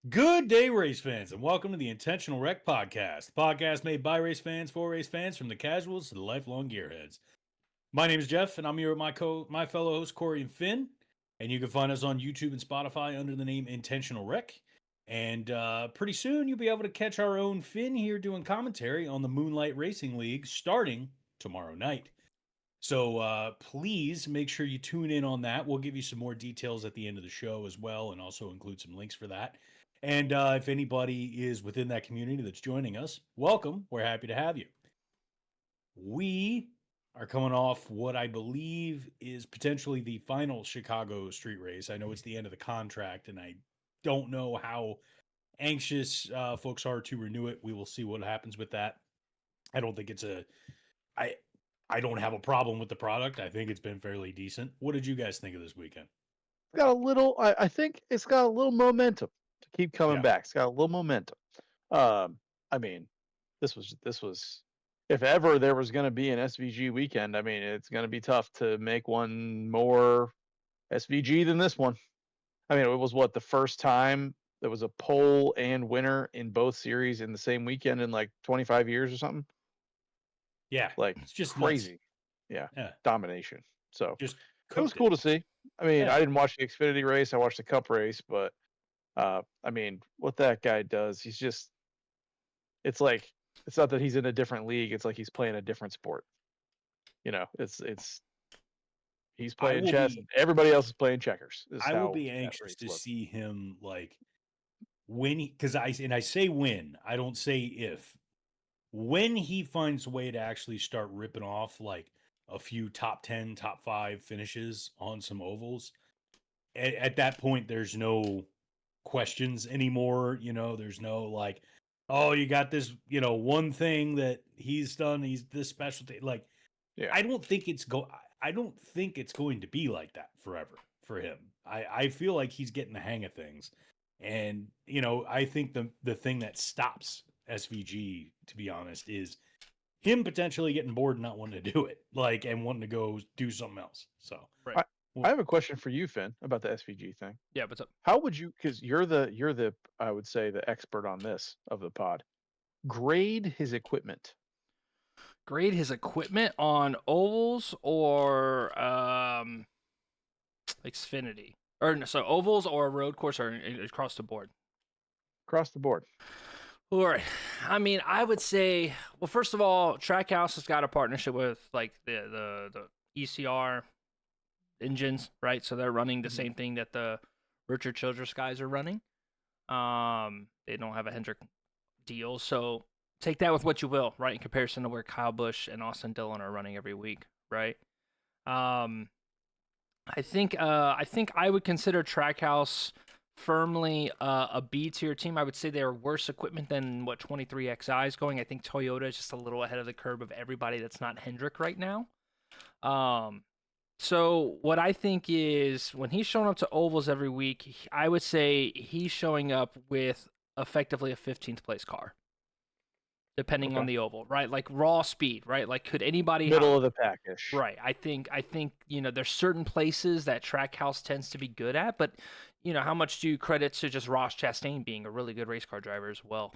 Good day, race fans, and welcome to the Intentional Wreck Podcast, the podcast made by race fans for race fans, from the casuals to the lifelong gearheads. My name is Jeff, and I'm here with my fellow hosts Corey and Finn, and you can find us on YouTube and Spotify under the name Intentional Wreck. And pretty soon you'll be able to catch our own Finn here doing commentary on the Moonlight Racing League starting tomorrow night. So please make sure you tune in on that. We'll give you some more details at the end of the show as well, and also include some links for that. And if anybody is within that community that's joining us, welcome. We're happy to have you. We are coming off what I believe is potentially the final Chicago street race. I know it's the end of the contract, and I don't know how anxious folks are to renew it. We will see what happens with that. I don't think it's a. I don't have a problem with the product. I think it's been fairly decent. What did you guys think of this weekend? Got a little. I think it's got a little momentum to keep coming Yeah. back. It's got a little momentum. I mean, this was. If ever there was going to be an SVG weekend, I mean, it's going to be tough to make one more SVG than this one. I mean, it was what, the first time there was a pole and winner in both series in the same weekend in like 25 years or something. Yeah. Like It's just nuts. crazy. Yeah, Yeah. domination. So Just it was cooked it. cool to see. I mean, Yeah. I didn't watch the Xfinity race. I watched the Cup race, but I mean, what that guy does, he's just, it's like, it's not that he's in a different league. It's like he's playing a different sport. He's I playing will chess and be everybody else is playing checkers, is I will how be that anxious race to looked. see him like when he, because I say when, I don't say if. When he finds a way to actually start ripping off like a few top 10, top 5 finishes on some ovals, at that point there's no questions anymore. There's no like, oh, you got this, one thing that he's done, he's this specialty. Like, Yeah. I don't think it's going to be like that forever for him. I feel like he's getting the hang of things. And, I think the thing that stops SVG, to be honest, is him potentially getting bored and not wanting to do it, like, and wanting to go do something else. So, Right. I have a question for you, Finn, about the SVG thing. Yeah, what's up? How would you, because you're the I would say the expert on this of the pod, grade his equipment? Grade his equipment on ovals or Xfinity, or no, so ovals or road course or across the board. Across the board. All right. I mean, I would say, well, first of all, Trackhouse has got a partnership with like the ECR engines, right? So they're running the Mhm. same thing that the Richard Childress guys are running. They don't have a Hendrick deal, so take that with what you will, right? In comparison to where Kyle Busch and Austin Dillon are running every week, right? Um, I think I would consider Trackhouse firmly a B tier team. I would say they're worse equipment than what 23XI is going. I think Toyota is just a little ahead of the curve of everybody that's not Hendrick right now. So what I think is when he's showing up to ovals every week, I would say he's showing up with effectively a 15th place car, depending on Okay. the oval, right? Like raw speed, right? Like could anybody Middle of the packish. Right. I think there's certain places that Trackhouse tends to be good at, but how much do you credit to just Ross Chastain being a really good race car driver as well?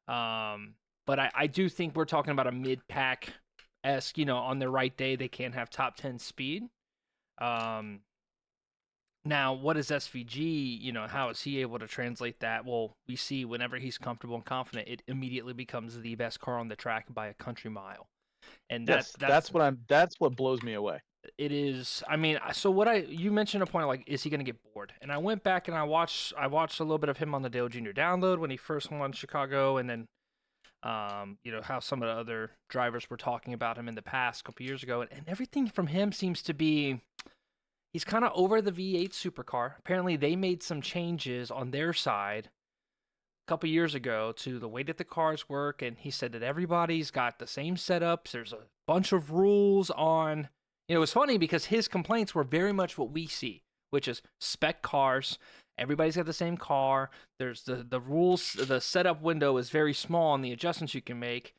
But I do think we're talking about a mid-pack esque, on the right day they can have top 10 speed. Now, what is SVG? How is he able to translate that? Well, we see whenever he's comfortable and confident, it immediately becomes the best car on the track by a country mile. And Yes, that's what blows me away. it is. I mean, so you mentioned a point like, is he going to get bored? And I went back and I watched a little bit of him on the Dale Jr. download when he first won Chicago, and then how some of the other drivers were talking about him in the past couple years ago, and everything from him seems to be he's kind of over the V8 supercar. Apparently, they made some changes on their side a couple years ago to the way that the cars work, and he said that everybody's got the same setups. There's a bunch of rules on. It was funny because his complaints were very much what we see, which is spec cars. Everybody's got the same car. There's the rules. The setup window is very small, and the adjustments you can make.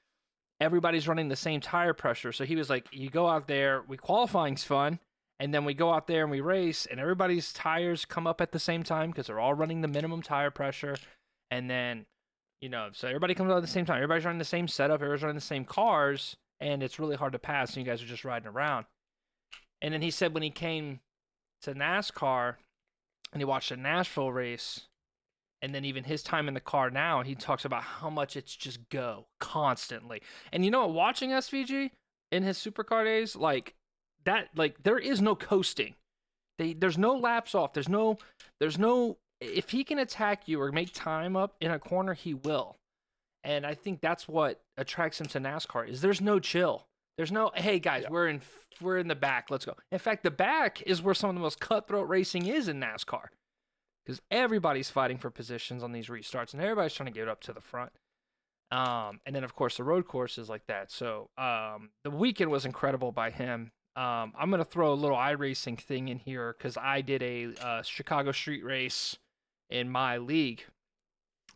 Everybody's running the same tire pressure. So he was like, you go out there, qualifying's fun, and then we go out there and we race, and everybody's tires come up at the same time because they're all running the minimum tire pressure. And then, so everybody comes out at the same time. Everybody's running the same setup. Everybody's running the same cars, and it's really hard to pass. And you guys are just riding around. And then he said when he came to NASCAR and he watched a Nashville race, and then even his time in the car now, he talks about how much it's just go constantly. And watching SVG in his supercar days, like that, like there is no coasting. There's no laps off. There's no. If he can attack you or make time up in a corner, he will. And I think that's what attracts him to NASCAR is there's no chill. There's no, hey guys, we're in the back. Let's go. In fact, the back is where some of the most cutthroat racing is in NASCAR. Because everybody's fighting for positions on these restarts, and everybody's trying to get up to the front. And then, of course, the road course is like that. So the weekend was incredible by him. I'm going to throw a little iRacing thing in here because I did a Chicago street race in my league,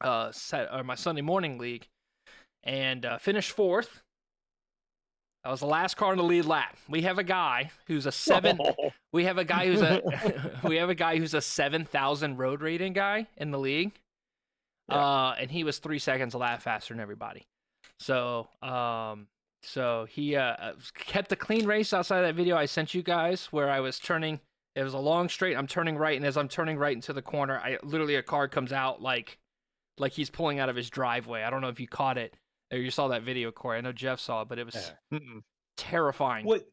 my Sunday morning league, and finished 4th. I was the last car in the lead lap. We have a guy who's a 7,000 road rating guy in the league. And he was 3 seconds a lap faster than everybody. So he kept a clean race outside of that video I sent you guys where I was turning. It was a long straight. I'm turning right, and as I'm turning right into the corner, a car comes out like he's pulling out of his driveway. I don't know if you caught it. Or you saw that video, Corey. I know Jeff saw it, but it was terrifying. What?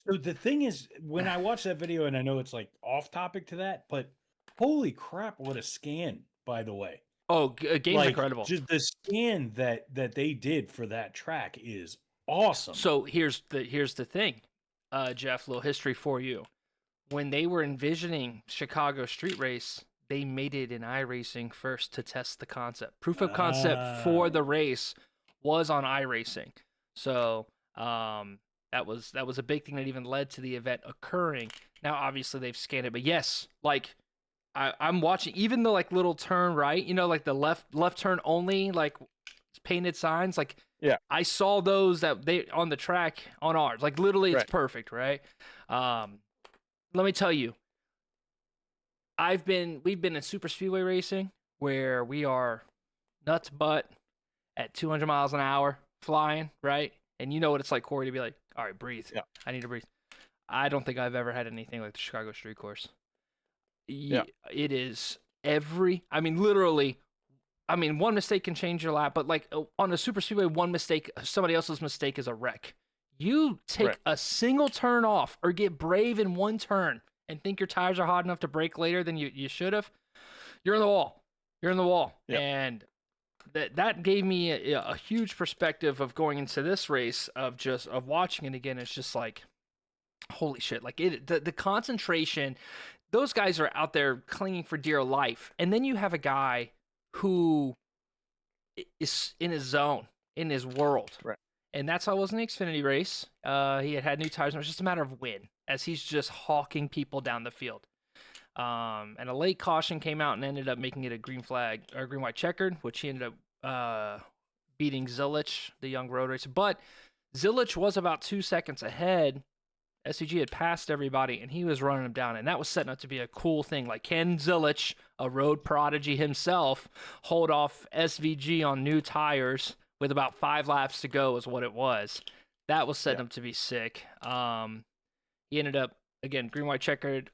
So the thing is, when I watched that video, and I know it's like off topic to that, but holy crap, what a scan, by the way. Oh, game's incredible. Just the scan that they did for that track is awesome. So here's the thing, Jeff, little history for you. When they were envisioning Chicago street race, they made it in iRacing first to test the concept. Proof of concept for the race was on iRacing. So that was a big thing that even led to the event occurring. Now, obviously, they've scanned it. But yes, like, I'm watching, even the, like, little turn right, like the left turn only, like, painted signs. Like, I saw those that they on the track on ours. Like, literally, it's perfect, right? Let me tell you, we've been in super speedway racing where we are nuts butt at 200 miles an hour flying, right? And you know what it's like, Corey, to be like, all right, breathe. Yeah. I need to breathe. I don't think I've ever had anything like the Chicago street course. Yeah. It is literally, one mistake can change your lap, but like on a super speedway, one mistake, somebody else's mistake is a wreck. You take a single turn off or get brave in one turn and think your tires are hot enough to brake later than you should have, you're in the wall. Yep. And that gave me a huge perspective of going into this race of watching it again. It's just like, holy shit. Like the concentration, those guys are out there clinging for dear life. And then you have a guy who is in his zone, in his world. Right. And that's how it was in the Xfinity race. He had new tires, and it was just a matter of when, as he's just hawking people down the field. And a late caution came out and ended up making it a green flag or green white checkered, which he ended up beating Zilich, the young road racer. But Zilich was about 2 seconds ahead. SVG had passed everybody, and he was running him down, and that was setting up to be a cool thing. Like, can Zilich, a road prodigy himself, hold off SVG on new tires with about 5 laps to go is what it was. That was setting up to be sick. He ended up, again, green, white, checkered.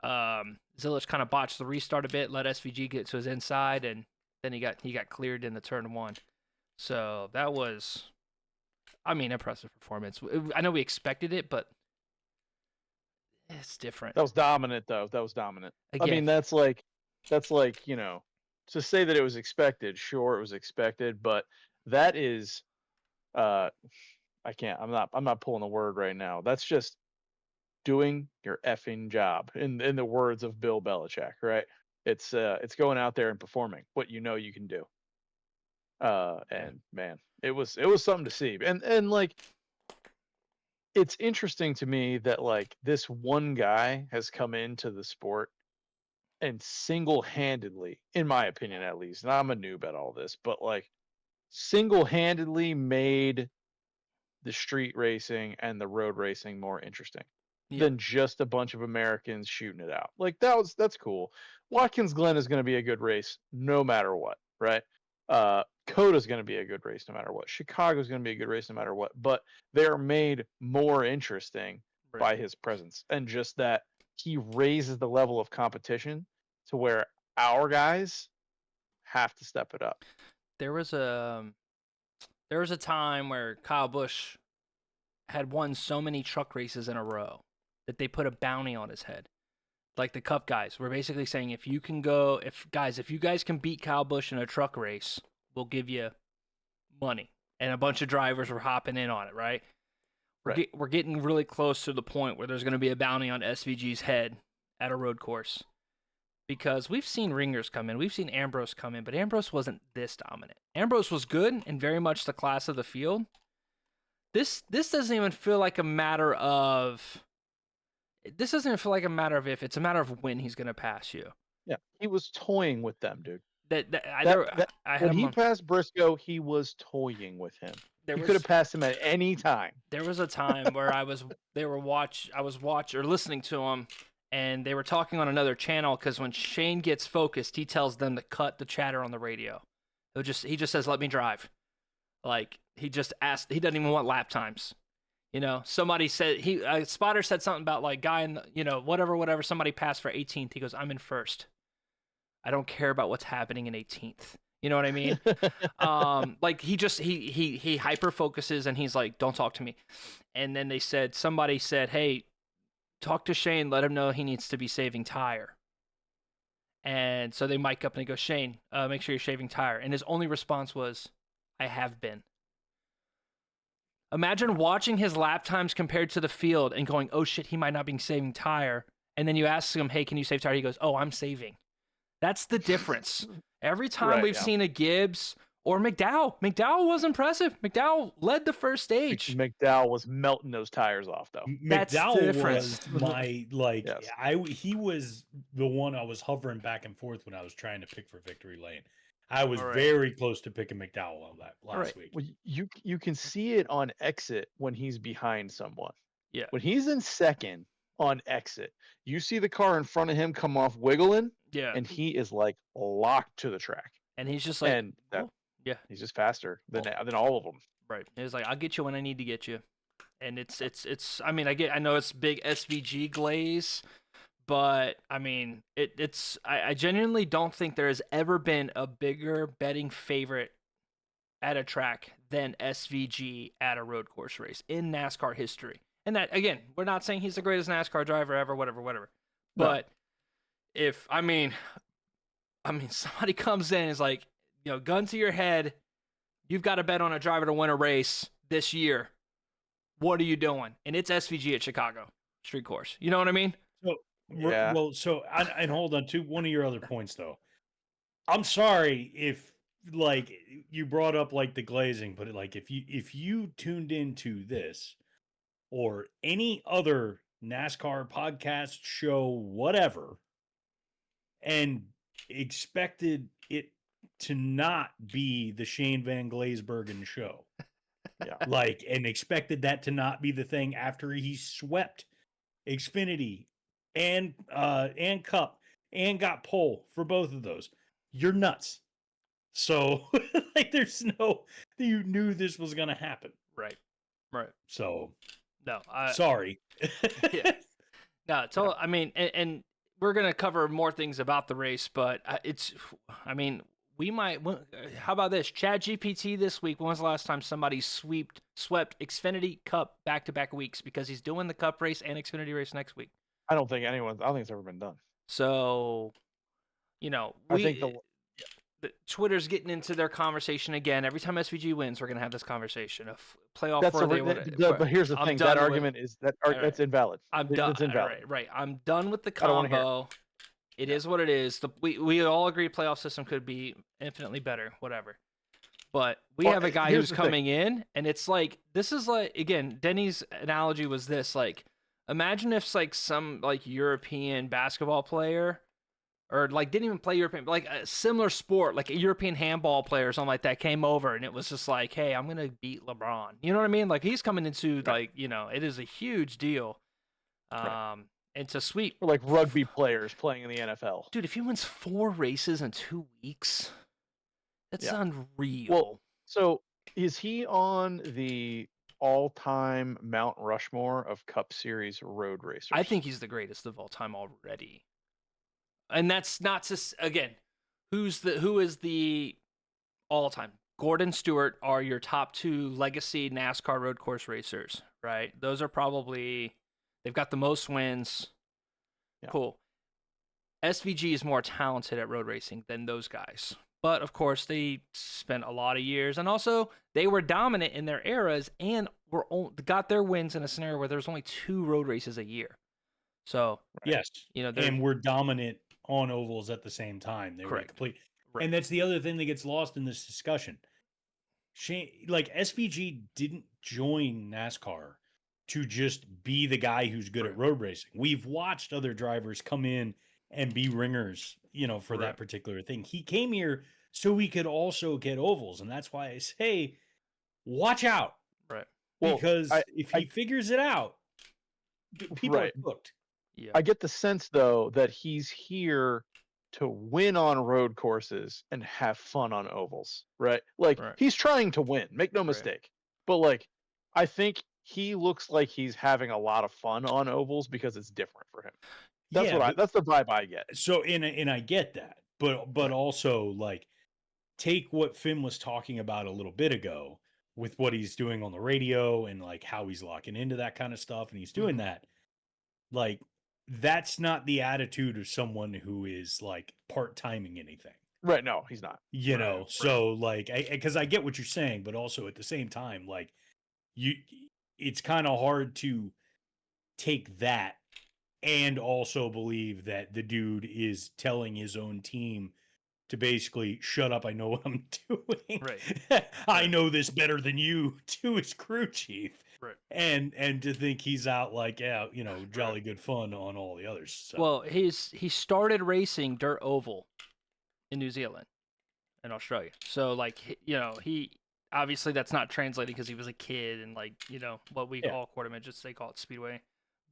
Zilich kind of botched the restart a bit, let SVG get to his inside, and then he got cleared in the turn 1. So that was, impressive performance. I know we expected it, but it's different. That was dominant, though. That was dominant. Again, that's like, to say that it was expected. Sure, it was expected, but that is, I'm not pulling a word right now. That's just doing your effing job, in the words of Bill Belichick, right? It's going out there and performing what you can do. And man, it was something to see. And like, it's interesting to me that like this one guy has come into the sport and single-handedly, in my opinion at least, and I'm a noob at all this, but like single-handedly made the street racing and the road racing more interesting than just a bunch of Americans shooting it out. Like that's cool. Watkins Glen is going to be a good race no matter what, right? Coda's going to be a good race no matter what. Chicago's going to be a good race no matter what. But they're made more interesting by his presence, and just that he raises the level of competition to where our guys have to step it up. There was a time where Kyle Busch had won so many truck races in a row that they put a bounty on his head. Like the Cup guys were basically saying, if you guys can beat Kyle Busch in a truck race, we'll give you money. And a bunch of drivers were hopping in on it, right? We're getting really close to the point where there's going to be a bounty on SVG's head at a road course. Because we've seen ringers come in, we've seen Ambrose come in, but Ambrose wasn't this dominant. Ambrose was good and very much the class of the field. This doesn't even feel like a matter of... This doesn't even feel like a matter of if, it's a matter of when he's going to pass you. Yeah, he was toying with them, dude. When he passed Briscoe, he was toying with him. He could have passed him at any time. There was a time where I was listening to him, and they were talking on another channel because when Shane gets focused, he tells them to cut the chatter on the radio. He just says, "Let me drive." Like he just asked. He doesn't even want lap times. You know, somebody said Spotter said something about like guy in the, whatever. Somebody passed for 18th. He goes, "I'm in first. I don't care about what's happening in 18th." You know what I mean? Like he hyper focuses and he's like, "Don't talk to me." And then somebody said, "Hey, talk to Shane. Let him know he needs to be saving tire." And so they mic up and they go, "Shane, make sure you're shaving tire." And his only response was, "I have been." Imagine watching his lap times compared to the field and going, "Oh shit, he might not be saving tire." And then you ask him, "Hey, can you save tire?" He goes, "Oh, I'm saving." That's the difference. Every time we've seen a Gibbs or McDowell was impressive. McDowell led the first stage. McDowell was melting those tires off, though. McDowell was my Yes. he was the one I was hovering back and forth when I was trying to pick for victory lane. I was very close to picking McDowell on that last week. Well, you can see it on exit when he's behind someone. Yeah. When he's in second on exit, you see the car in front of him come off wiggling. Yeah. And he is like locked to the track. And he's just like, he's just faster than all of them. Right. He's like, "I'll get you when I need to get you." And it's. I mean, I know it's big SVG glaze, but I mean, it's. I genuinely don't think there has ever been a bigger betting favorite at a track than SVG at a road course race in NASCAR history. And that, again, we're not saying he's the greatest NASCAR driver ever, whatever. But if somebody comes in and is like, gun to your head, you've got to bet on a driver to win a race this year. What are you doing? And it's SVG at Chicago street course. You know what I mean? So, and hold on to one of your other points though. I'm sorry if like you brought up like the glazing, but like if you tuned into this or any other NASCAR podcast show, whatever, and expected it to not be the Shane Van Glazbergen show. And expected that to not be the thing after he swept Xfinity and Cup and got pole for both of those. You're nuts. So there's you knew this was going to happen. Right. So no, sorry. No, I mean, and we're going to cover more things about the race, but we might. How about this? ChatGPT this week. When was the last time somebody swept Xfinity Cup back-to-back weeks? Because he's doing the Cup race and Xfinity race next week. I don't think it's ever been done. So, I think Twitter's getting into their conversation again. Every time SVG wins, we're going to have this conversation of playoff. But here's the thing: that argument that's invalid. I'm done. It's invalid. Right. I'm done with the combo. It is what it is. We all agree playoff system could be infinitely better, whatever. But we have a guy who's coming in, and it's like, this is like, again, Denny's analogy was this, like, imagine if like some like European basketball player, or like didn't even play European, but like a similar sport, like a European handball player or something like that came over, and it was just like, hey, I'm gonna beat LeBron. You know what I mean? Like he's coming into like, it is a huge deal. And to sweep, or like rugby players playing in the NFL. Dude, if he wins 4 races in 2 weeks, It's Yeah. unreal. Well, so is he on the all-time Mount Rushmore of Cup Series road racers? I think he's the greatest of all time already. And that's not just, again, who is the all time? Gordon Stewart are your top two legacy NASCAR road course racers, right? Those are probably, they've got the most wins. Yeah. Cool. SVG is more talented at road racing than those guys. But of course, they spent a lot of years, and also they were dominant in their eras and got their wins in a scenario where there's only 2 road races a year. So, Yes, they're and we're dominant on ovals at the same time. They were correct. complete, Right. and that's the other thing that gets lost in this discussion. Like SVG didn't join NASCAR to just be the guy who's good at Right. road racing. We've watched other drivers come in and be ringers, for that Right. particular thing. He came here so he could also get ovals, and that's why I say, watch out, Right. Well, because if he figures it out, people are right. cooked. Yeah. I get the sense though that he's here to win on road courses and have fun on ovals, right? Like Right. he's trying to win, make no Right. mistake. But like I think he looks like he's having a lot of fun on ovals because it's different for him. That's that's the vibe I get. So and I get that. But Right. also, like, take what Finn was talking about a little bit ago with what he's doing on the radio and like how he's locking into that kind of stuff, and he's doing that. Like, that's not the attitude of someone who is like part-timing anything. Right, no, he's not. So like, because I get what you're saying, but also at the same time, like, it's kind of hard to take that and also believe that the dude is telling his own team to basically shut up, I know what I'm doing. Right. I know this better than you, to his crew chief. Right. And to think he's out like, jolly good fun on all the others. So. Well, he started racing dirt oval in New Zealand and Australia. So like, he obviously that's not translating because he was a kid and like, what we call quarter midgets, they call it speedway.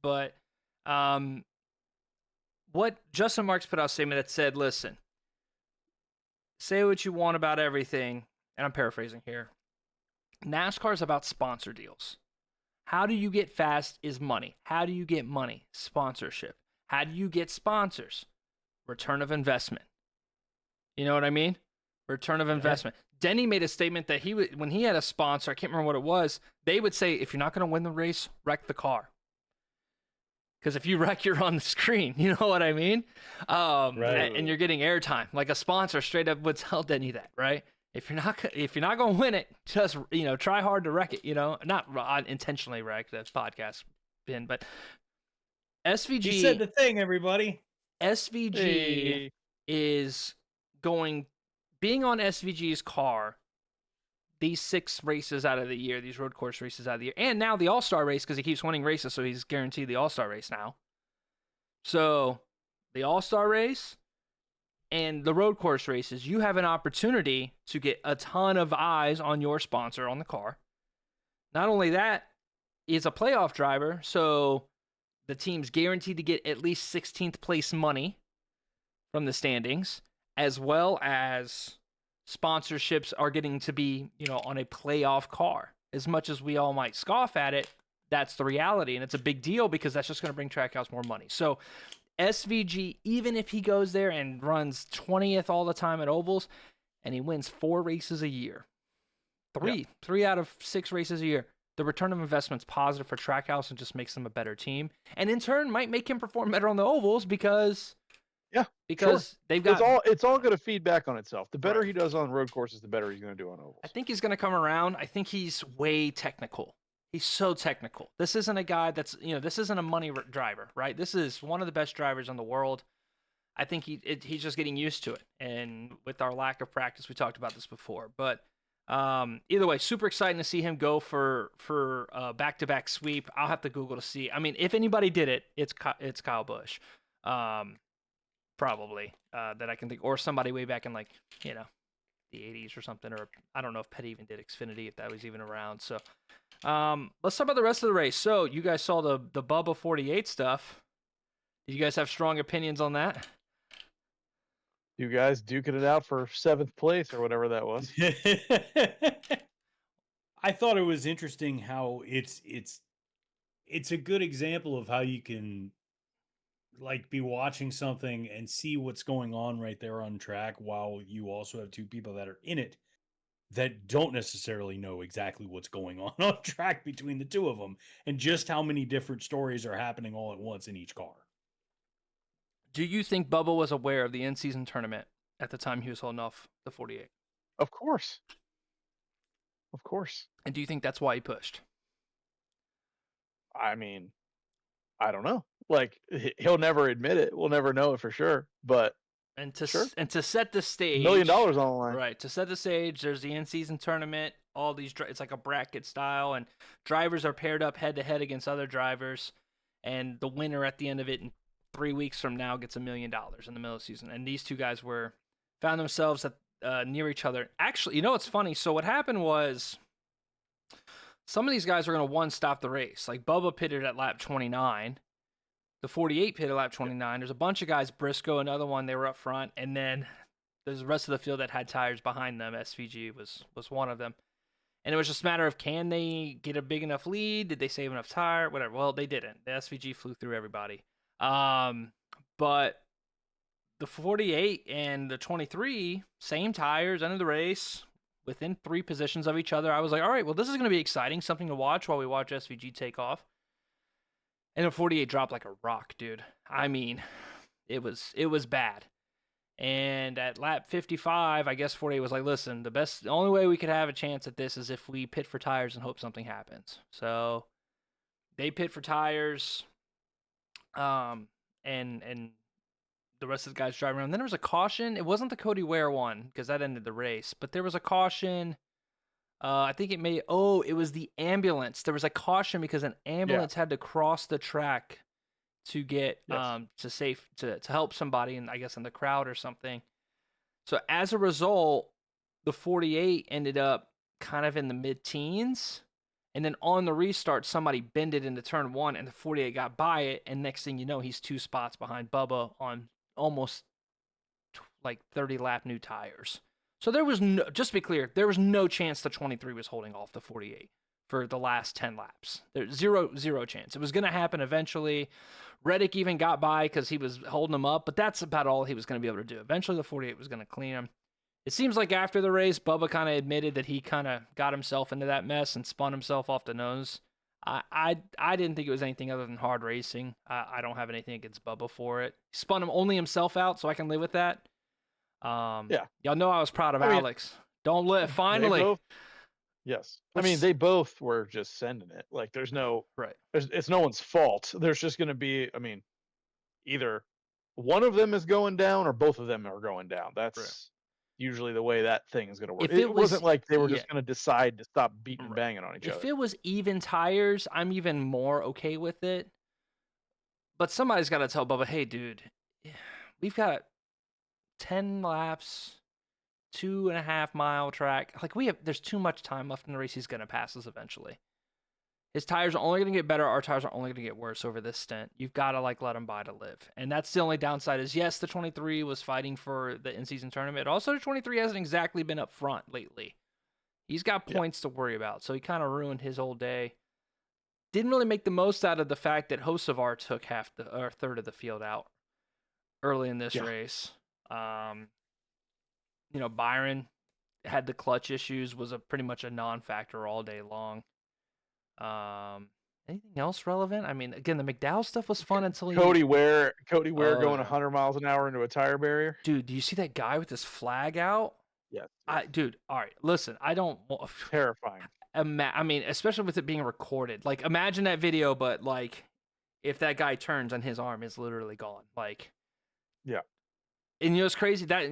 But what Justin Marks put out a statement that said, listen, say what you want about everything, and I'm paraphrasing here. NASCAR is about sponsor deals. How do you get fast is money. How do you get money? Sponsorship. How do you get sponsors? Return of investment. You know what I mean? Return of investment. Denny made a statement that when he had a sponsor, I can't remember what it was, they would say, if you're not going to win the race, wreck the car. Because if you wreck, you're on the screen. You know what I mean? Right. And you're getting airtime. Like a sponsor straight up would tell Denny that, right? If you're not going to win it, just try hard to wreck it. Not intentionally wreck the podcast bin, but SVG. You said the thing, everybody. SVG is being on SVG's car these 6 races out of the year, these road course races out of the year, and now the All-Star race because he keeps winning races, so he's guaranteed the All-Star race now. So the All-Star race and the road course races, you have an opportunity to get a ton of eyes on your sponsor on the car. Not only that, he's a playoff driver, so the team's guaranteed to get at least 16th place money from the standings, as well as sponsorships are getting to be, on a playoff car. As much as we all might scoff at it, that's the reality, and it's a big deal because that's just going to bring Trackhouse more money. So SVG, even if he goes there and runs 20th all the time at ovals, and he wins 4 races a year, three out of 6 races a year, the return of investment's positive for Trackhouse and just makes them a better team, and in turn might make him perform better on the ovals because they've got it's all going to feed back on itself. The better he does on road courses, the better he's going to do on ovals. I think he's going to come around. I think he's way technical. He's so technical. This isn't a guy that's, this isn't a money driver, right? This is one of the best drivers in the world. I think he's just getting used to it. And with our lack of practice, we talked about this before. But either way, super exciting to see him go for back-to-back sweep. I'll have to Google to see. I mean, if anybody did it, it's Kyle Busch. Probably that I can think, or somebody way back in the 80s or something, or I don't know if Petty even did Xfinity, if that was even around. So let's talk about the rest of the race. So you guys saw the Bubba 48 stuff. Did you guys have strong opinions on that? You guys duking it out for 7th place or whatever that was. I thought it was interesting how it's a good example of how you can like be watching something and see what's going on right there on track while you also have two people that are in it that don't necessarily know exactly what's going on track between the two of them and just how many different stories are happening all at once in each car. Do you think Bubba was aware of the in-season tournament at the time he was holding off the 48? Of course. Of course. And do you think that's why he pushed? I mean, I don't know. Like, he'll never admit it. We'll never know it for sure. But And to Sure. and to set the stage, $1 million on the line. right? To set the stage, there's the in-season tournament. All these, it's like a bracket style, and drivers are paired up head to head against other drivers, and the winner at the end of it, in 3 weeks from now, gets $1 million in the middle of the season. And these two guys found themselves at near each other. Actually, you know what's funny? So what happened was, some of these guys were going to stop the race. Like Bubba pitted at lap 29. The 48 pitted at lap 29. There's a bunch of guys, Briscoe, another one, they were up front. And then there's the rest of the field that had tires behind them. SVG was one of them. And it was just a matter of, can they get a big enough lead? Did they save enough tire? Whatever. Well, they didn't. The SVG flew through everybody. But the 48 and the 23, same tires, end of the race, within 3 positions of each other. I was like, all right, well, this is going to be exciting, something to watch while we watch SVG take off. And the 48 dropped like a rock, dude. I mean, it was bad. And at lap 55, I guess 48 was like, listen, the only way we could have a chance at this is if we pit for tires and hope something happens. So they pit for tires, and the rest of the guys driving around. Then there was a caution. It wasn't the Cody Ware one because that ended the race, but there was a caution. I think it was the ambulance. There was a caution because an ambulance had to cross the track to get to help somebody, and I guess in the crowd or something. So as a result, the 48 ended up kind of in the mid-teens, and then on the restart, somebody bended into turn 1, and the 48 got by it, and next thing you know, he's 2 spots behind Bubba on almost like 30 lap new tires. So there was just to be clear, there was no chance the 23 was holding off the 48 for the last 10 laps. There's zero chance. It was going to happen eventually. Reddick even got by because he was holding him up, but that's about all he was going to be able to do. Eventually, the 48 was going to clean him. It seems like after the race, Bubba kind of admitted that he kind of got himself into that mess and spun himself off the nose. I didn't think it was anything other than hard racing. I don't have anything against Bubba for it. He spun only himself out, so I can live with that. Y'all know I was proud of Alex. Don't live. Finally. Yes. I mean, they both were just sending it. Like, there's no, it's no one's fault. There's just going to be, I mean, either one of them is going down or both of them are going down. That's usually the way that thing is going to work. It wasn't like they were just going to decide to stop beating and banging on each other. If it was even tires, I'm even more okay with it. But somebody's got to tell Bubba, hey, dude, we've got 10 laps, 2.5 mile track. Like, there's too much time left in the race. He's going to pass us eventually. His tires are only going to get better. Our tires are only going to get worse over this stint. You've got to let him by to live. And that's the only downside is, yes, the 23 was fighting for the in-season tournament. Also, the 23 hasn't exactly been up front lately. He's got points to worry about. So he kind of ruined his whole day. Didn't really make the most out of the fact that Hocevar took a third of the field out early in this race. Byron had the clutch issues, was pretty much a non-factor all day long. Anything else relevant? I mean, again, the McDowell stuff was fun until Cody Ware going 100 miles an hour into a tire barrier. Dude, do you see that guy with his flag out? Yes. Dude, all right, listen, I don't... Terrifying. I mean, especially with it being recorded. Like, imagine that video, but, like, if that guy turns and his arm is literally gone. Like... Yeah. And it's crazy that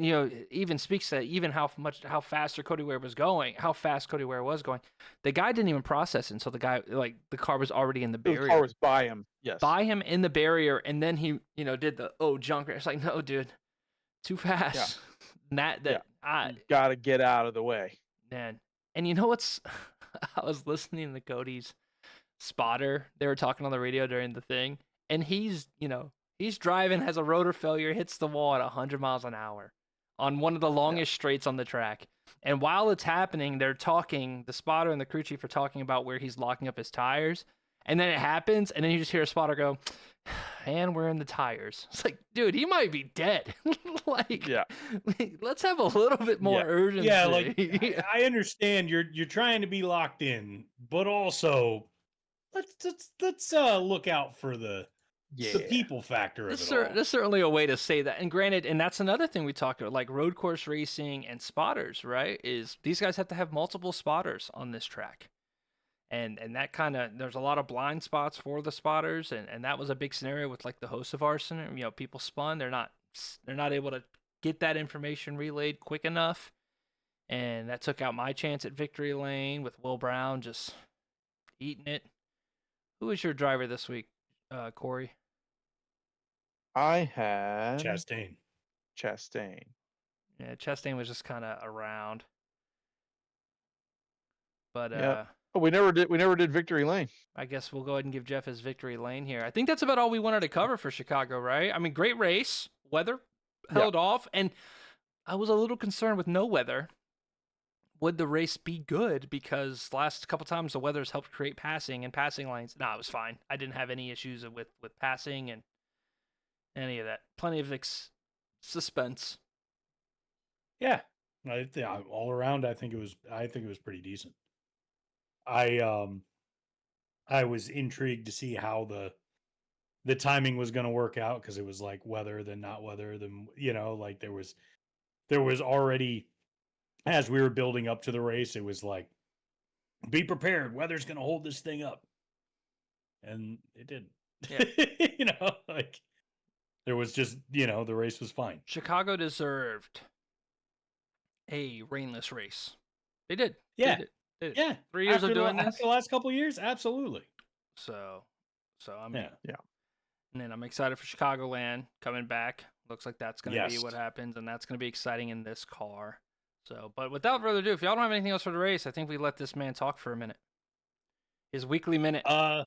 even speaks to even how fast Cody Ware was going. The guy didn't even process it until the car was already in the barrier. The car was by him. Yes. By him in the barrier, and then he did the junk. It's like, no, dude, too fast. Yeah. Got to get out of the way. Man, and you know what's? I was listening to Cody's spotter. They were talking on the radio during the thing, and he's driving, has a rotor failure, hits the wall at 100 miles an hour. on one of the longest straights on the track. And while it's happening, they're talking, the spotter and the crew chief are talking about where he's locking up his tires. And then it happens, and then you just hear a spotter go, and we're in the tires. It's like, dude, he might be dead. Like, let's have a little bit more urgency. Yeah, like I understand you're trying to be locked in, but also let's look out for the people factor of it all. There's certainly a way to say that. And granted, and that's another thing we talk about, like road course racing and spotters, right? Is these guys have to have multiple spotters on this track. And that kind of, there's a lot of blind spots for the spotters, and that was a big scenario with like the host of Arson. You know, people spun, they're not able to get that information relayed quick enough, and that took out my chance at victory lane with Will Brown just eating it. Who was your driver this week, Corey? I had Chastain. Yeah, Chastain was just kind of around, but but we never did victory lane. I guess we'll go ahead and give Jeff his victory lane here. I think that's about all we wanted to cover for Chicago, right? I mean, great race, weather held off, and I was a little concerned with no weather. Would the race be good? Because last couple times the weather's helped create passing and passing lanes. No, it was fine. I didn't have any issues with passing and any of that. Plenty of suspense. Yeah, all around, I think it was pretty decent. I was intrigued to see how the timing was going to work out, because it was like weather, then not weather, then like there was already, as we were building up to the race, it was like, be prepared, weather's going to hold this thing up, and it didn't. Yeah. Like there was just the race was fine. Chicago deserved a rainless race. They did. Yeah. They did. Yeah. 3 years of doing this. After the last couple of years, absolutely. So I mean, yeah. And then I'm excited for Chicagoland coming back. Looks like that's going to be what happens, and that's going to be exciting in this car. So, but without further ado, if y'all don't have anything else for the race, I think we let this man talk for a minute. His weekly minute. All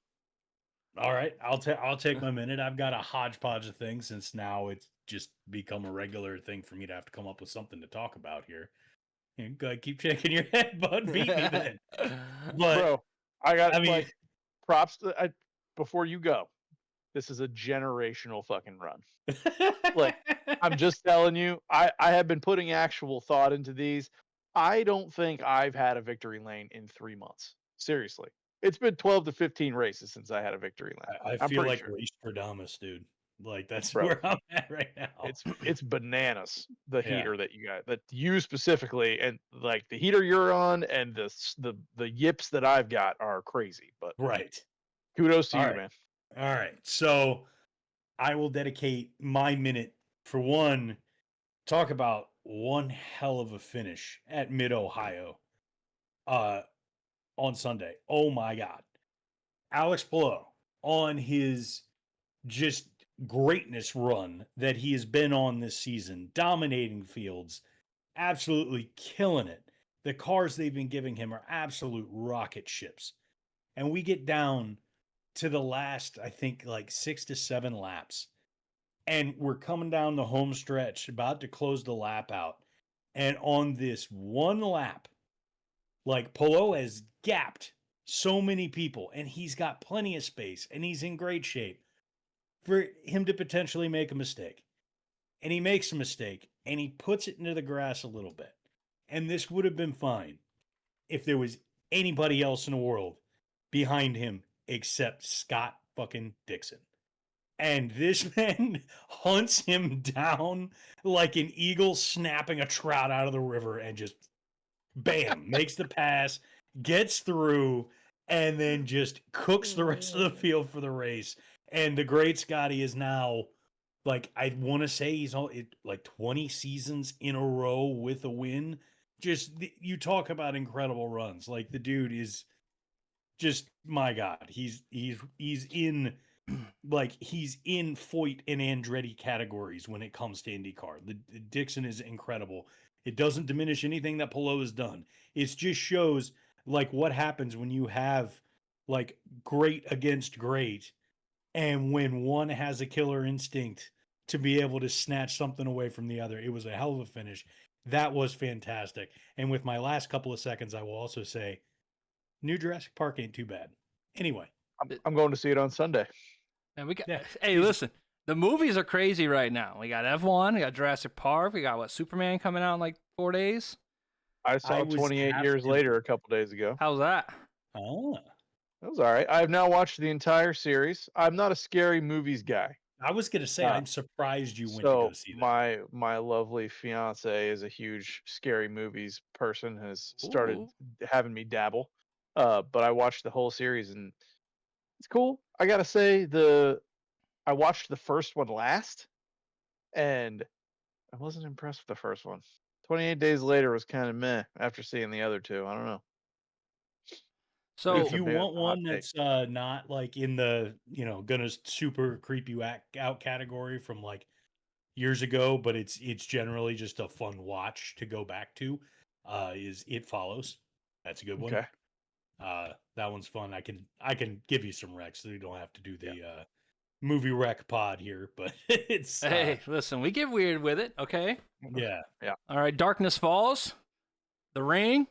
right, I'll take my minute. I've got a hodgepodge of things, since now it's just become a regular thing for me to have to come up with something to talk about here. Go ahead, keep shaking your head, bud. Beat me then. But bro, I mean, props to, before you go. This is a generational fucking run. Like, I'm just telling you, I have been putting actual thought into these. I don't think I've had a victory lane in 3 months. Seriously. It's been 12 to 15 races since I had a victory lane. I feel like Race Perdamus, dude. Like, that's where I'm at right now. It's bananas, the heater that you specifically, and like the heater you're on and the yips that I've got are crazy. But kudos to you, man. All right, so I will dedicate my minute for one. Talk about one hell of a finish at Mid-Ohio on Sunday. Oh my God. Alex Palou on his just greatness run that he has been on this season, dominating fields, absolutely killing it. The cars they've been giving him are absolute rocket ships. And we get down to the last, I think, like 6 to 7 laps. And we're coming down the home stretch, about to close the lap out. And on this one lap, like, Palou has gapped so many people, and he's got plenty of space, and he's in great shape for him to potentially make a mistake. And he makes a mistake, and he puts it into the grass a little bit. And this would have been fine if there was anybody else in the world behind him except Scott fucking Dixon. And this man hunts him down like an eagle snapping a trout out of the river, and just bam, makes the pass, gets through, and then just cooks the rest of the field for the race. And the great Scotty is now, like, I want to say he's like 20 seasons in a row with a win. Just, you talk about incredible runs. Like, the dude is just, my God, he's in, like, he's in Foyt and Andretti categories when it comes to IndyCar. The Dixon is incredible. It doesn't diminish anything that Palou has done. It just shows, like, what happens when you have, like, great against great, and when one has a killer instinct to be able to snatch something away from the other. It was a hell of a finish. That was fantastic. And with my last couple of seconds, I will also say, New Jurassic Park ain't too bad. Anyway, I'm going to see it on Sunday. And we got. Yeah, Hey, easy. listen, the movies are crazy right now. We got F1, we got Jurassic Park, we got what, Superman coming out in like 4 days. I saw I was 28 half years tempted. later a couple days ago. How's that? Oh, That was all right. I've now watched the entire series. I'm not a scary movies guy. I was gonna say, I'm surprised you went to go see that. My lovely fiance is a huge scary movies person. Has started Ooh. having me dabble, but I watched the whole series and it's cool. I gotta say I watched the first one last, and I wasn't impressed with the first one. 28 Days Later was kind of meh after seeing the other two. I don't know. So If It's a you bit want hot one take. that's not like in the gonna super creep you out category from like years ago, but it's generally just a fun watch to go back to, is It Follows. That's a good one. Okay. That one's fun. I can give you some recs, so you don't have to do the Yeah. movie rec pod here, but it's hey, listen, we get weird with it, okay? yeah. All right, Darkness Falls, The Ring.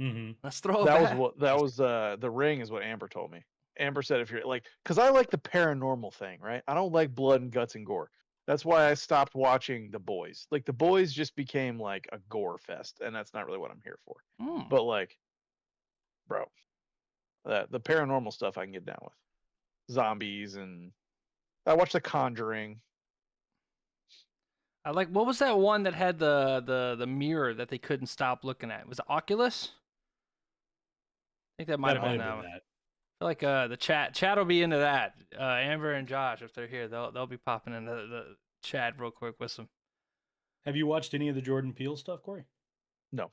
Mm-hmm. Let's throw it That was back. what that was. The Ring is what Amber told me. Amber said if you're like, because I like the paranormal thing, right? I don't like blood and guts and gore. That's why I stopped watching The Boys. Like The Boys just became like a gore fest, and that's not really what I'm here for. Mm. But like, bro, the paranormal stuff I can get down with. Zombies, and I watched The Conjuring. I like, what was that one that had the mirror that they couldn't stop looking at? Was it Oculus? I think that might That have might been have that been one. that. I feel like the chat will be into that. Amber and Josh, if they're here, they'll be popping into the chat real quick with some. Have you watched any of the Jordan Peele stuff, Corey? No,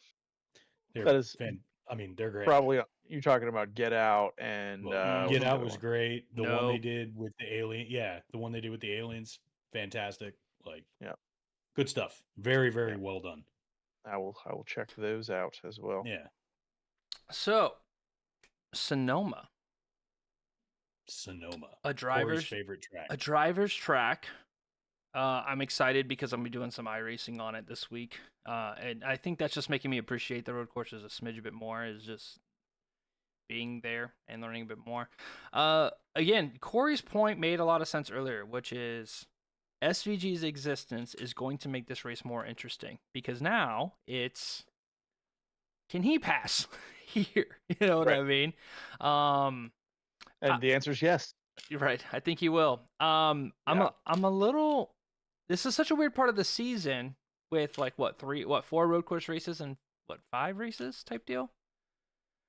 They're that is I mean, they're great. probably you're talking about Get Out and Well, what's Get the Out other was one? great. The one they Nope. did with the alien, the one they did with the aliens, fantastic. Like, Yeah. good stuff. Very, very Yeah. well done. I will check those out as well. Yeah. So, Sonoma, A a driver's favorite track. a driver's track. I'm excited because I'm gonna be doing some iRacing on it this week, and I think that's just making me appreciate the road courses a smidge a bit more. Is just being there and learning a bit more. Again, Corey's point made a lot of sense earlier, which is SVG's existence is going to make this race more interesting because now it's, can he pass here? You know what I mean? And the answer is yes. You're right. I think he will. I'm a little. This is such a weird part of the season with like four road course races and 5 races type deal.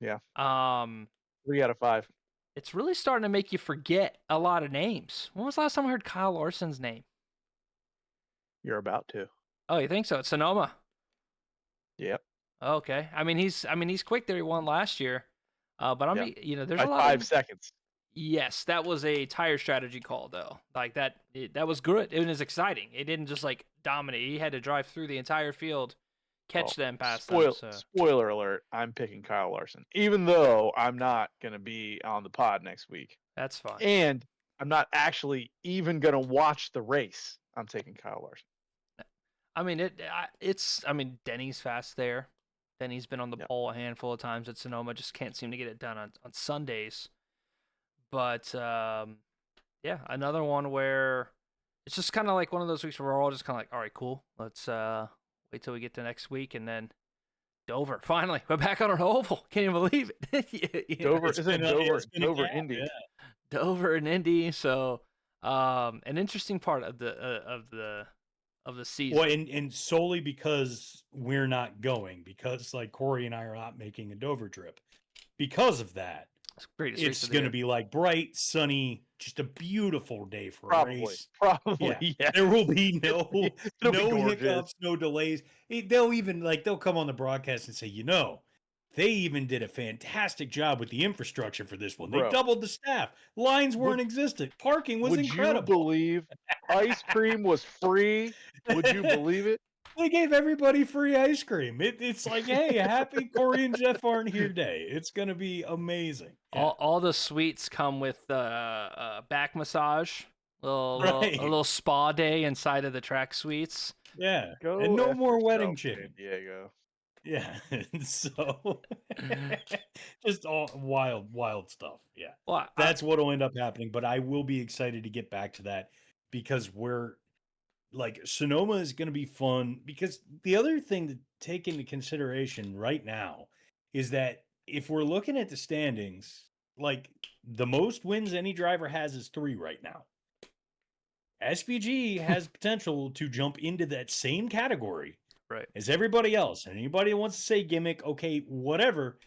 Yeah. 3 out of 5. It's really starting to make you forget a lot of names. When was the last time I heard Kyle Larson's name? You're about to. Oh, you think so? It's Sonoma. Yep. Okay. I mean, he's quick there. He won last year. But there's By a lot 5 of seconds. Yes, that was a tire strategy call though. Like that was good. It was exciting. It didn't just like dominate. He had to drive through the entire field, catch them, pass them. So. Spoiler alert, I'm picking Kyle Larson. Even though I'm not going to be on the pod next week. That's fine. And I'm not actually even going to watch the race. I'm taking Kyle Larson. I mean, Denny's fast there. Denny's been on the pole a handful of times at Sonoma. Just can't seem to get it done on Sundays. But another one where it's just kind of like one of those weeks where we're all just kind of like, all right, cool. Let's wait till we get to next week, and then Dover. Finally, we're back on an oval. Can't even believe it. Dover isn't Dover Indy. Yeah. Dover and Indy. So, an interesting part of the season. Well, and solely because we're not going, because like Corey and I are not making a Dover trip. Because of that, it's going to be like bright, sunny, just a beautiful day for a race. Probably, yeah. There will be no be hiccups, no delays. They'll come on the broadcast and say, they even did a fantastic job with the infrastructure for this one. They doubled the staff. Lines weren't existent. Parking was incredible. Would you believe ice cream was free? Would you believe it? They gave everybody free ice cream. It's like, hey, happy Corey and Jeff aren't here day. It's going to be amazing. Yeah. All the suites come with back massage, A little spa day inside of the track suites. Yeah. Go And no F more wedding yourself, chicken. San Diego. Yeah. So just all wild stuff. Yeah. Well, That's what'll end up happening. But I will be excited to get back to that because we're like Sonoma is going to be fun. Because the other thing to take into consideration right now is that if we're looking at the standings, like the most wins any driver has is 3 right now. SVG has potential to jump into that same category right. as everybody else. And anybody that wants to say gimmick, okay, whatever,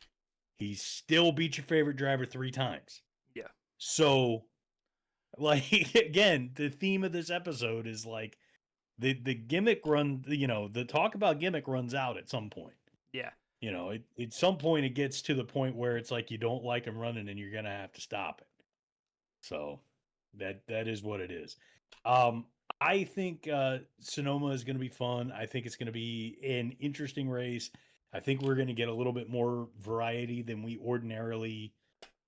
he still beat your favorite driver 3 times. Yeah. So, like, again, the theme of this episode is like the gimmick run, the talk about gimmick runs out at some point. Yeah. At some point it gets to the point where it's like you don't like him running and you're going to have to stop it. So that is what it is. I think Sonoma is going to be fun. I think it's going to be an interesting race. I think we're going to get a little bit more variety than we ordinarily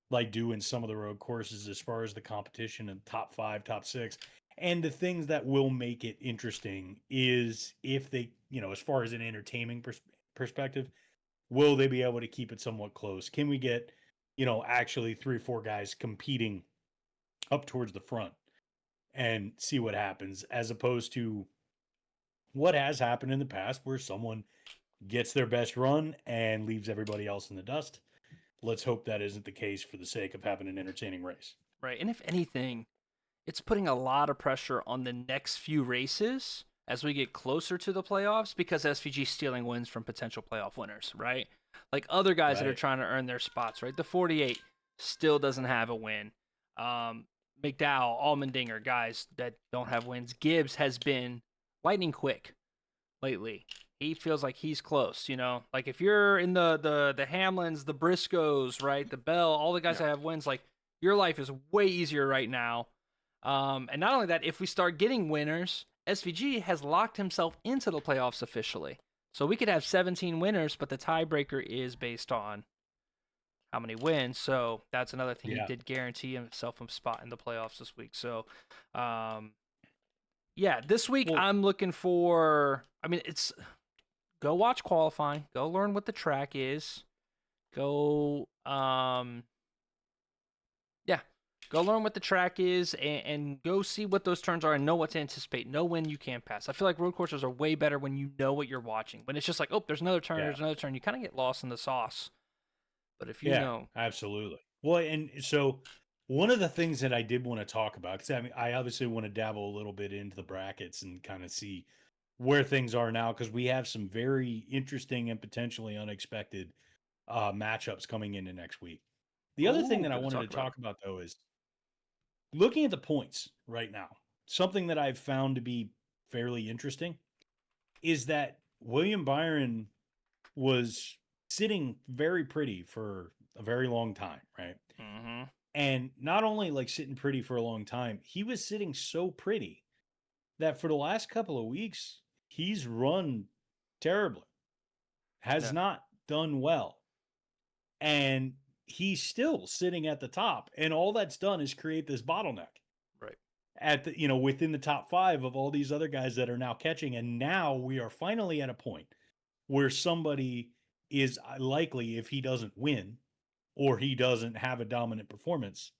like do in some of the road courses as far as the competition and top 5, top 6. And the things that will make it interesting is if they, as far as an entertaining perspective, will they be able to keep it somewhat close? Can we get, actually 3 or 4 guys competing up towards the front and see what happens, as opposed to what has happened in the past where someone gets their best run and leaves everybody else in the dust. Let's hope that isn't the case for the sake of having an entertaining race. Right. And if anything, it's putting a lot of pressure on the next few races as we get closer to the playoffs because SVG's stealing wins from potential playoff winners, right? Like other guys that are trying to earn their spots, right? The 48 still doesn't have a win. McDowell, Allmendinger, guys that don't have wins. Gibbs has been lightning quick lately. He feels like he's close, Like if you're in the Hamlins, the Briscoes, right? The Bell, all the guys that have wins, like your life is way easier right now. And not only that, if we start getting winners, SVG has locked himself into the playoffs officially. So we could have 17 winners, but the tiebreaker is based on how many wins. So that's another thing. He did guarantee himself a spot in the playoffs this week. So, this week I'm looking for, it's go watch qualifying, go learn what the track is, go learn what the track is and go see what those turns are and know what to anticipate. Know when you can pass. I feel like road courses are way better when you know what you're watching. When it's just like, oh, there's another turn, you kind of get lost in the sauce. But if you know. Absolutely. Well, and so one of the things that I did want to talk about, because I obviously want to dabble a little bit into the brackets and kind of see where things are now, because we have some very interesting and potentially unexpected matchups coming into next week. The other thing that I wanted to talk about, though, is looking at the points right now. Something that I've found to be fairly interesting is that William Byron was sitting very pretty for a very long time, right? Mm-hmm. And not only like sitting pretty for a long time, he was sitting so pretty that for the last couple of weeks, he's run terribly, has not done well. And he's still sitting at the top. And all that's done is create this bottleneck. Right. At the, within the top 5 of all these other guys that are now catching. And now we are finally at a point where somebody is likely, if he doesn't win or he doesn't have a dominant performance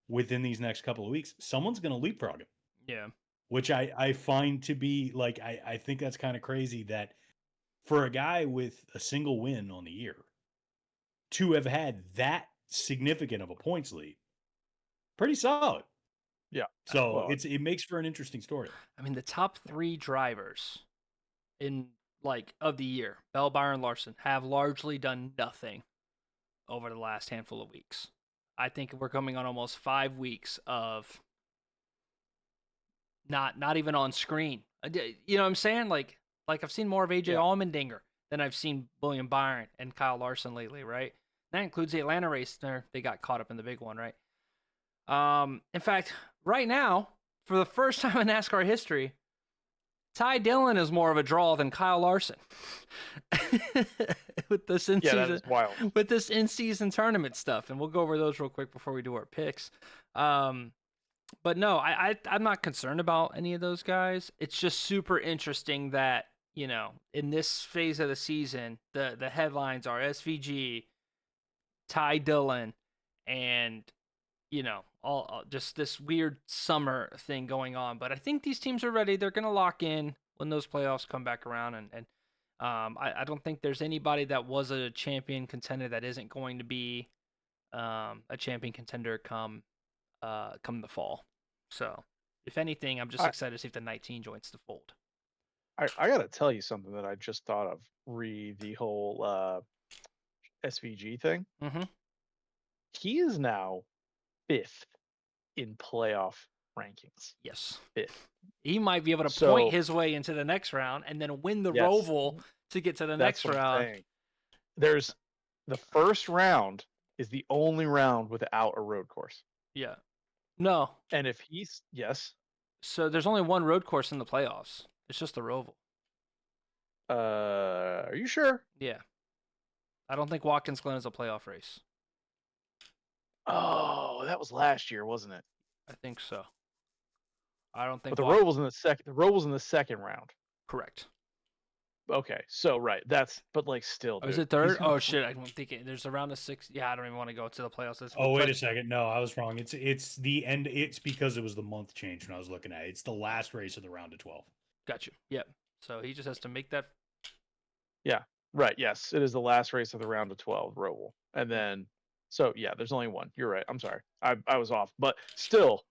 within these next couple of weeks, someone's going to leapfrog him. Yeah. Which I find to be like, I think that's kind of crazy that for a guy with a single win on the year to have had that significant of a points lead, pretty solid. Yeah. So it makes for an interesting story. The top 3 drivers of the year, Bell, Byron, Larson, have largely done nothing over the last handful of weeks. I think we're coming on almost 5 weeks of not even on screen. You know what I'm saying? Like I've seen more of AJ Allmendinger than I've seen William Byron and Kyle Larson lately, right? That includes the Atlanta race. They got caught up in the big one, right? In fact, right now, for the first time in NASCAR history, Ty Dillon is more of a draw than Kyle Larson with this in-season, that is wild. With this in-season tournament stuff, and we'll go over those real quick before we do our picks. But no, I'm not concerned about any of those guys. It's just super interesting that, in this phase of the season, the headlines are SVG, Ty Dillon, and all just this weird summer thing going on. But I think these teams are ready. They're gonna lock in when those playoffs come back around, and I don't think there's anybody that was a champion contender that isn't going to be a champion contender come the fall. So if anything, I'm just I, excited to see if the 19 joins the fold. I gotta tell you something that I just thought of re the whole SVG thing. Mm-hmm. He is now 5th in playoff rankings. Yes. 5th. He might be able to So, point his way into the next round and then win the yes, Roval to get to the that's next what I'm round. saying. There's the first round is the only round without a road course. Yeah. No. And if he's yes. So there's only one road course in the playoffs. It's just the Roval. Are you sure? Yeah. I don't think Watkins Glen is a playoff race. Oh, that was last year, wasn't it? I think so. I don't think. But the Roval's in the second. The Roval's in the second round. Correct. Okay, so right, but like still. Oh, is Dude, it third? Oh shit! I'm thinking there's a round of 6. Yeah, I don't even want to go to the playoffs. Oh, wait a second. No, I was wrong. It's the end. It's because it was the month change when I was looking at it. It's the last race of the round of 12. Got you. Yep. So he just has to make that. Yeah. Right. Yes, it is the last race of the round of 12 Roval, and then so yeah, there's only one. You're right. I'm sorry. I was off, but still,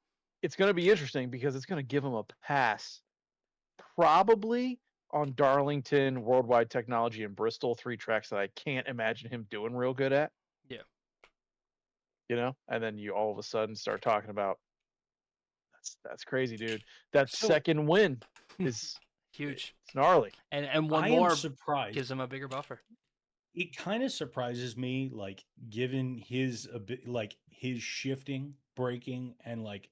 it's going to be interesting because it's going to give him a pass, probably on Darlington, Worldwide Technology, and Bristol, 3 tracks that I can't imagine him doing real good at. Yeah. And then you all of a sudden start talking about that's crazy, dude. That So- second win is Huge. it's gnarly. And one I more am surprised. gives him a bigger buffer. It kind of surprises me, like given his a bit, like his shifting, braking, and like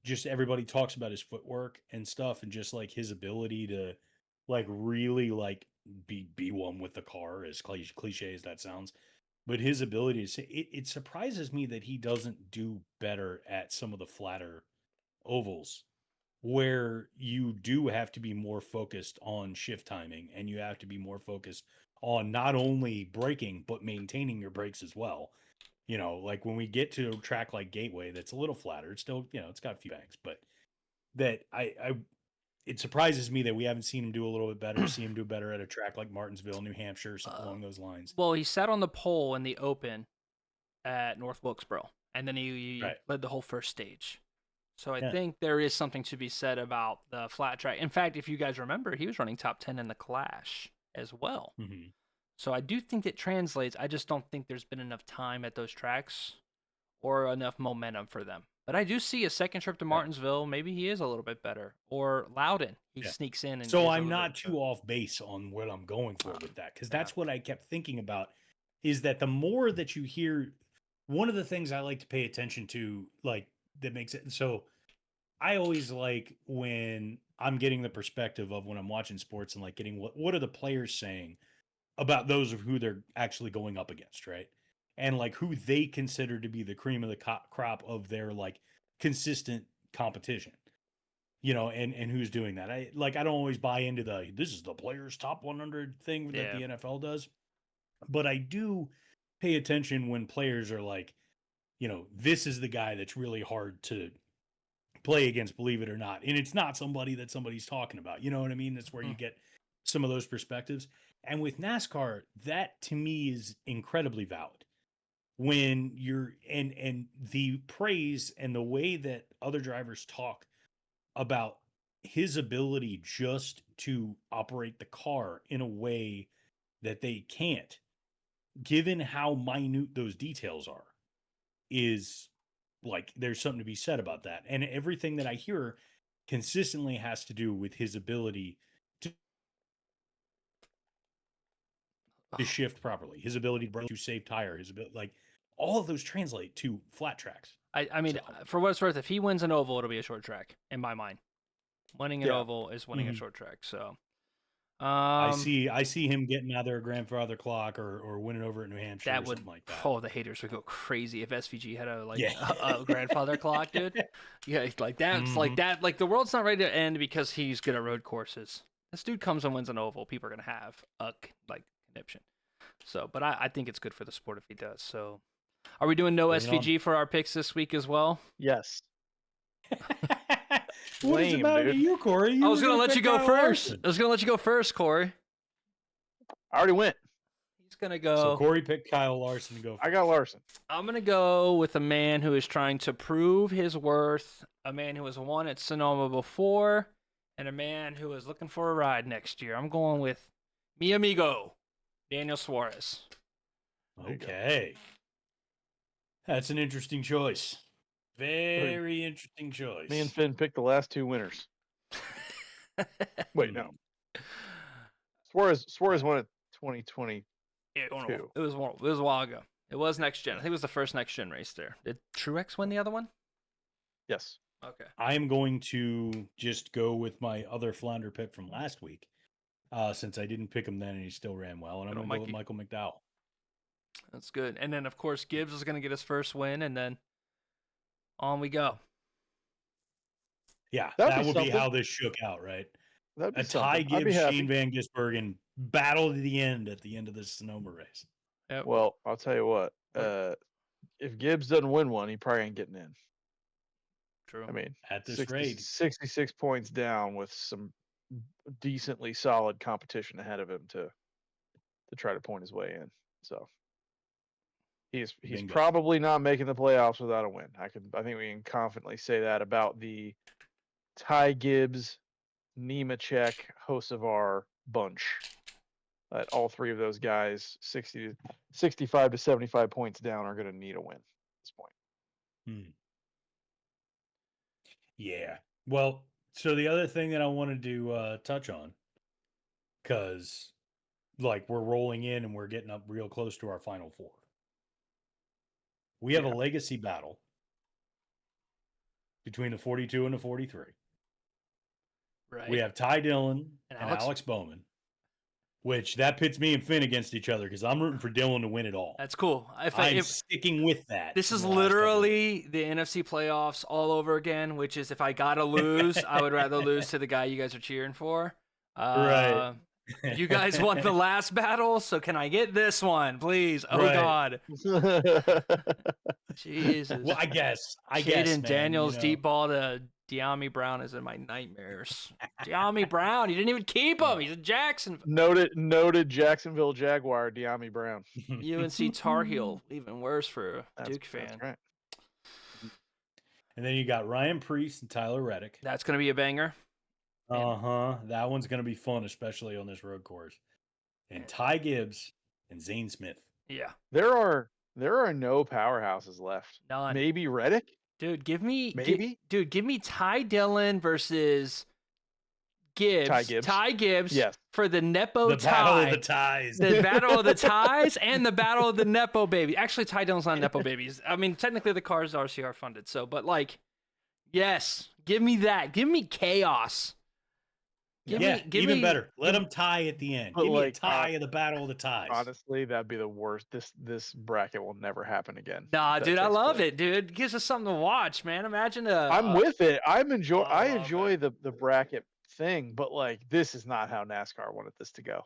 just everybody talks about his footwork and stuff, and just like his ability to like really like be one with the car, as cliche as that sounds. But his ability to say it surprises me that he doesn't do better at some of the flatter ovals where you do have to be more focused on shift timing and you have to be more focused on not only braking but maintaining your brakes as well. Like when we get to a track like Gateway that's a little flatter, it's still, it's got a few banks, but that it surprises me that we haven't seen him do a little bit better, see him do better at a track like Martinsville, New Hampshire, something along those lines. Well, he sat on the pole in the Open at North Wilkesboro, and then he Right. led the whole first stage. So I Yeah. think there is something to be said about the flat track. In fact, if you guys remember, he was running top 10 in the Clash as well. Mm-hmm. So I do think it translates. I just don't think there's been enough time at those tracks or enough momentum for them. But I do see a second trip to Martinsville. Maybe he is a little bit better. Or Loudon. He sneaks in. And So is a I'm little not bit too off base on what I'm going for with that, because yeah. that's what I kept thinking about, is that the more that you hear, one of the things I like to pay attention to, like that makes it so I always like when I'm getting the perspective of when I'm watching sports and like getting what are the players saying about those of who they're actually going up against, right? And like who they consider to be the cream of the crop of their like consistent competition, and who's doing that. I don't always buy into this is the players top 100 thing that the NFL does, but I do pay attention when players are like, this is the guy that's really hard to play against, believe it or not. And it's not somebody that somebody's talking about. You know what I mean? That's where you get some of those perspectives. And with NASCAR, that to me is incredibly valid. When you're and the praise and the way that other drivers talk about his ability just to operate the car in a way that they can't, given how minute those details are, is like there's something to be said about that. And everything that I hear consistently has to do with his ability to shift properly, his ability to save tire, his ability, like all of those translate to flat tracks. I mean, for what it's worth, if he wins an oval, it'll be a short track in my mind. Winning an oval is winning a short track. So I see him getting either a grandfather clock or winning over at New Hampshire that or would. something like that. Oh, the haters would go crazy if SVG had a Yeah. a grandfather clock, dude. Yeah, like that's like Mhm. that. Like the world's not ready to end because he's good at road courses. This dude comes and wins an oval. People are gonna have a conniption. So, but I think it's good for the sport if he does. So, are we doing no Bring it on. SVG for our picks this week as well? Yes. What does it Lame, matter to dude. you, Corey? I was gonna let you pick go Kyle first. Larson. I was gonna let you go first, Corey. I already went. He's gonna So go. Corey picked Kyle Larson to go first. I got Larson. I'm gonna go with a man who is trying to prove his worth, a man who has won at Sonoma before, and a man who is looking for a ride next year. I'm going with mi amigo, Daniel Suarez. There you go. Okay. That's an interesting choice. Very interesting choice. Me and Finn picked the last two winners. Wait, no. Suarez won it 2020. It was a while ago. It was next gen. I think it was the first next gen race there. Did Truex win the other one? Yes. Okay. I am going to just go with my other Flounder pick from last week, since I didn't pick him then and he still ran well, and I'm Good going old to go with Michael McDowell. That's good. And then of course Gibbs is gonna get his first win, and then on we go. Yeah, That'd that be would be something. how this shook out, right? That'd be A Ty something. I'd be Gibbs, happy. Shane Van Gisbergen battle to the end at the end of this Sonoma race. Yep. Well, I'll tell you what. If Gibbs doesn't win one, he probably ain't getting in. True. I mean, At this rate. 66 points down with some decently solid competition ahead of him to try to point his way in. So he's Bingo. probably not making the playoffs without a win. I think we can confidently say that about the Ty Gibbs, Nemechek, Hocevar bunch. That all three of those guys, 65 to 75 points down, are going to need a win at this point. Yeah. Well, so the other thing that I wanted to touch on, because like we're rolling in and we're getting up real close to our final four. We have a legacy battle between the 42 and the 43. Right. We have Ty Dillon and Alex Bowman, which that pits me and Finn against each other because I'm rooting for Dillon to win it all. That's cool. I'm sticking with that. This is literally the NFC playoffs all over again, which is if I gotta lose, I would rather lose to the guy you guys are cheering for. Right. You guys won the last battle, so can I get this one, please? Oh Right. God. Jesus. Well, I guess. Jaden man, Daniels deep ball to De'Ami Brown is in my nightmares. De'Ami Brown, you didn't even keep him. He's a Jackson. Noted Jacksonville Jaguar, De'Ami Brown. UNC Tar Heel, even worse for a Duke fan. That's right. And then you got Ryan Priest and Tyler Reddick. That's going to be a banger. That one's going to be fun, especially on this road course. And Ty Gibbs and Zane Smith. Yeah. There are no powerhouses left. None. Maybe Reddick? Dude, give me give me Ty Dillon versus Gibbs. Ty Gibbs. Yes. For the Nepo tie. Battle of the ties. The battle of the ties and the battle of the Nepo baby. Actually, Ty Dillon's not Nepo babies. I mean, technically the cars are RCR funded. So, but like, yes, give me that. Give me chaos. Give me better. Let them tie at the end. Give me a tie of the battle of the ties. Honestly, that'd be the worst. This bracket will never happen again. Nah, dude, I love it, dude. It gives us something to watch, man. Imagine I'm with it. I enjoy the bracket thing, but like this is not how NASCAR wanted this to go.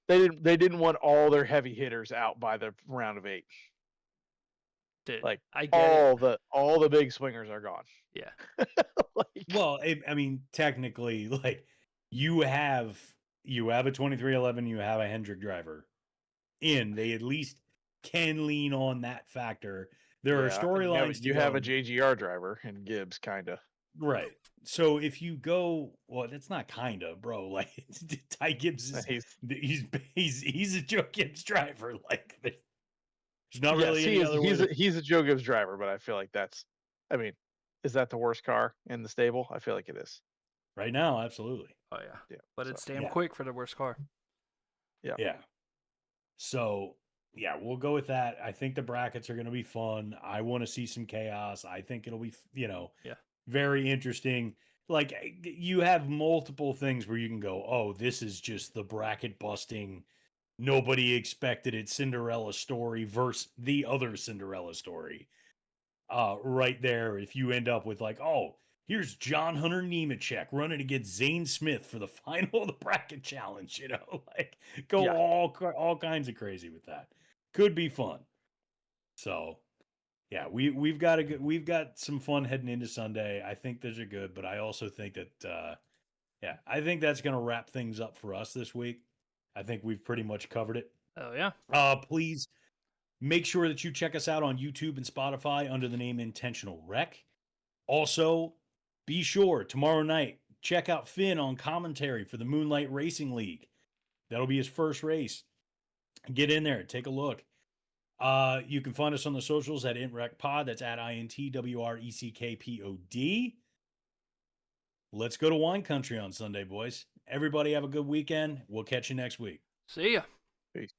They didn't want all their heavy hitters out by the round of 8. Dude, like I get all the big swingers are gone. Yeah. Well, I mean, technically, like you have a 2311, you have a Hendrick driver in. They at least can lean on that factor. There are storylines. You have a JGR driver in Gibbs, kind of. Right. So if you go, well, that's not kind of, bro. Like Ty Gibbs he's a Joe Gibbs driver. Like there's not really any other way. He's a Joe Gibbs driver, but I feel like is that the worst car in the stable? I feel like it is. Right now, absolutely. Oh yeah. But it's damn quick for the worst car. Yeah. Yeah. So yeah, we'll go with that. I think the brackets are going to be fun. I want to see some chaos. I think it'll be, very interesting. like you have multiple things where you can go, oh, this is just the bracket busting, nobody expected it Cinderella story versus the other Cinderella story. Right there, if you end up with like, oh, here's John Hunter Nemechek running against Zane Smith for the final of the bracket challenge, like go Yeah. all kinds of crazy with that. Could be fun. So yeah, we've got some fun heading into Sunday. I think those are good, but I also think that yeah, I think that's gonna wrap things up for us this week. I think we've pretty much covered it. Oh yeah. Please make sure that you check us out on YouTube and Spotify under the name Intentional Rec. Also, be sure tomorrow night, check out Finn on commentary for the Moonlight Racing League. That'll be his first race. Get in there, take a look. You can find us on the socials at IntWreckPod. That's at IntWreckPod. Let's go to wine country on Sunday, boys. Everybody have a good weekend. We'll catch you next week. See ya. Peace.